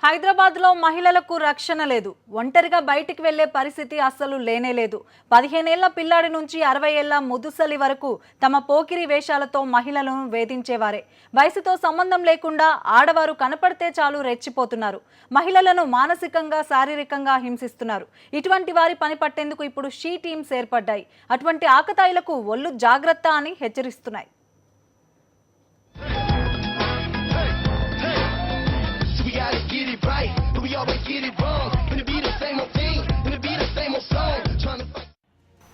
హైదరాబాద్లో మహిళలకు రక్షణ లేదు. ఒంటరిగా బయటికి వెళ్లే పరిస్థితి అస్సలు లేనేలేదు. 15 ఏళ్ల పిల్లాడి నుంచి 60 ఏళ్ల ముదుసలి వరకు తమ పోకిరి వేషాలతో మహిళలను వేధించేవారే. వయసుతో సంబంధం లేకుండా ఆడవారు కనపడితే చాలు రెచ్చిపోతున్నారు. మహిళలను మానసికంగా, శారీరకంగా హింసిస్తున్నారు. ఇటువంటి వారి పని పట్టేందుకు ఇప్పుడు షీ టీమ్స్ ఏర్పడ్డాయి. అటువంటి ఆకతాయిలకు ఒళ్ళు జాగ్రత్త అని హెచ్చరిస్తున్నాయి.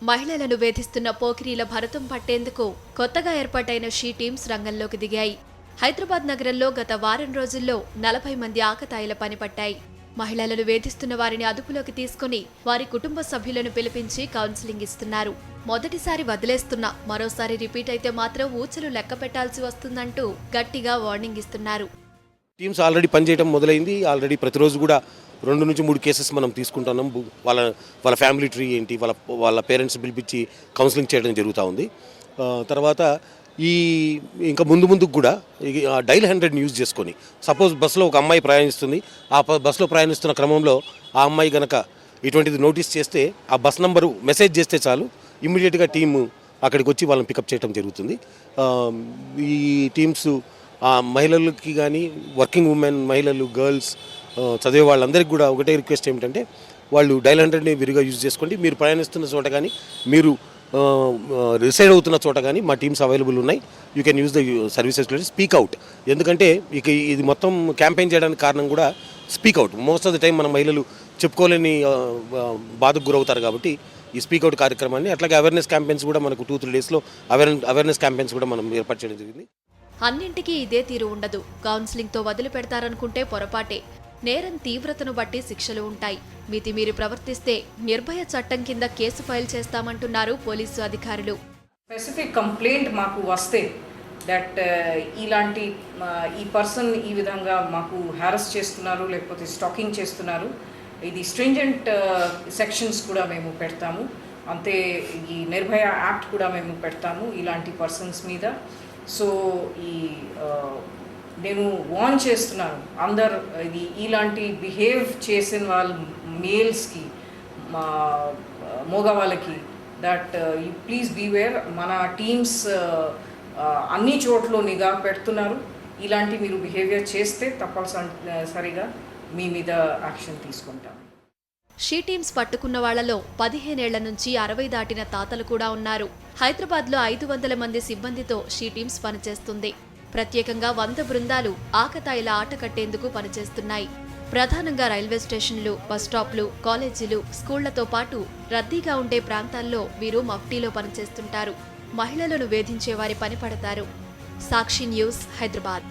మహిళలను వేధిస్తున్న పోకిరీల భరతం పట్టేందుకు కొత్తగా ఏర్పాటైన షీ టీమ్స్ రంగంలోకి దిగాయి. హైదరాబాద్ నగరంలో గత వారం రోజుల్లో 40 మంది ఆకతాయిల పని పట్టాయి. మహిళలను వేధిస్తున్న వారిని అదుపులోకి తీసుకుని వారి కుటుంబ సభ్యులను పిలిపించి కౌన్సిలింగ్ ఇస్తున్నారు. మొదటిసారి వదిలేస్తున్నా మరోసారి రిపీట్ అయితే మాత్రం ఊచలు లెక్క పెట్టాల్సి వస్తుందంటూ గట్టిగా వార్నింగ్ ఇస్తున్నారు. టీమ్స్ ఆల్రెడీ పనిచేయడం మొదలైంది. ఆల్రెడీ ప్రతిరోజు కూడా 2 నుంచి 3 కేసెస్ మనం తీసుకుంటున్నాం. వాళ్ళ ఫ్యామిలీ ట్రీ ఏంటి, వాళ్ళ పేరెంట్స్ పిలిపించి కౌన్సిలింగ్ చేయడం జరుగుతూ ఉంది. తర్వాత ఇంకా ముందుకు కూడా డైల్ 100 యూజ్ చేసుకొని, సపోజ్ బస్సులో ఒక అమ్మాయి ప్రయాణిస్తుంది. ఆ బస్సులో ప్రయాణిస్తున్న క్రమంలో ఆ అమ్మాయి కనుక ఇటువంటిది నోటీస్ చేస్తే ఆ బస్ నంబరు మెసేజ్ చేస్తే చాలు, ఇమ్మీడియట్గా టీము అక్కడికి వచ్చి వాళ్ళని పికప్ చేయడం జరుగుతుంది. ఈ టీమ్స్ మహిళలకి కానీ, వర్కింగ్ ఉమెన్, మహిళలు, గర్ల్స్, చదివే వాళ్ళందరికీ కూడా ఒకటే రిక్వెస్ట్ ఏమిటంటే, వాళ్ళు డైల్ 100ని విరిగా యూజ్ చేసుకోండి. మీరు ప్రయాణిస్తున్న చోట కానీ, మీరు రిసైడ్ అవుతున్న చోట కానీ మా టీమ్స్ అవైలబుల్ ఉన్నాయి. You can use the services, speak out. ఎందుకంటే ఇది మొత్తం క్యాంపెయిన్ చేయడానికి కారణం కూడా speak out. Most of the time మన మహిళలు చెప్పుకోలేని బాధకు గురవుతారు. కాబట్టి ఈ స్పీక్ అవుట్ కార్యక్రమాన్ని, అట్లాగే అవేర్నెస్ క్యాంపెయిన్స్ కూడా మనకు 2-3 డేస్లో అవేర్నెస్ క్యాంపెయిన్స్ కూడా మనం ఏర్పాటు చేయడం జరిగింది. అన్నింటికీ ఇదే తీరు ఉండదు. కౌన్సిలింగ్తో వదిలిపెడతారనుకుంటే పొరపాటే. నేరం తీవ్రతను బట్టి శిక్షలు ఉంటాయి. మితిమీరి ప్రవర్తిస్తే నిర్భయ చట్టం కింద కేసు ఫైల్ చేస్తామంటున్నారు పోలీసు అధికారులు. స్పెసిఫిక్ కంప్లైంట్ మాకు వస్తే దట్ ఈ పర్సన్ ఈ విధంగా మాకు హ్యారస్ చేస్తున్నారు, లేకపోతే స్టాకింగ్ చేస్తున్నారు, ఇది స్ట్రింజెంట్ సెక్షన్స్ కూడా మేము పెడతాము. అంతే ఈ నిర్భయ యాక్ట్ కూడా మేము పెడతాము ఇలాంటి పర్సన్స్ మీద. సో నేను వార్న్ చేస్తున్నాను అందరు, ఇలాంటి బిహేవ్ చేసిన వాళ్ళ మేల్స్కి, మగవాళ్ళకి, దట్ యూ ప్లీజ్ బీవేర్. మన టీమ్స్ అన్ని చోట్ల నిఘా పెడుతున్నారు. ఇలాంటి మీరు బిహేవియర్ చేస్తే తప్పనిసరిగా మీ మీద యాక్షన్ తీసుకుంటాం. షీ టీమ్స్ పట్టుకున్న వాళ్లలో 15 ఏళ్ల నుంచి 60 దాటిన తాతలు కూడా ఉన్నారు. హైదరాబాద్లో 500 మంది సిబ్బందితో షీ టీమ్స్ పనిచేస్తుంది. ప్రత్యేకంగా 100 బృందాలు ఆకతాయిల ఆట కట్టేందుకు పనిచేస్తున్నాయి. ప్రధానంగా రైల్వే స్టేషన్లు, బస్ స్టాప్లు, కాలేజీలు, స్కూళ్లతో పాటు రద్దీగా ఉండే ప్రాంతాల్లో వీరు మఫ్టీలో పనిచేస్తుంటారు. మహిళలను వేధించే వారి పని పడతారు. సాక్షి న్యూస్, హైదరాబాద్.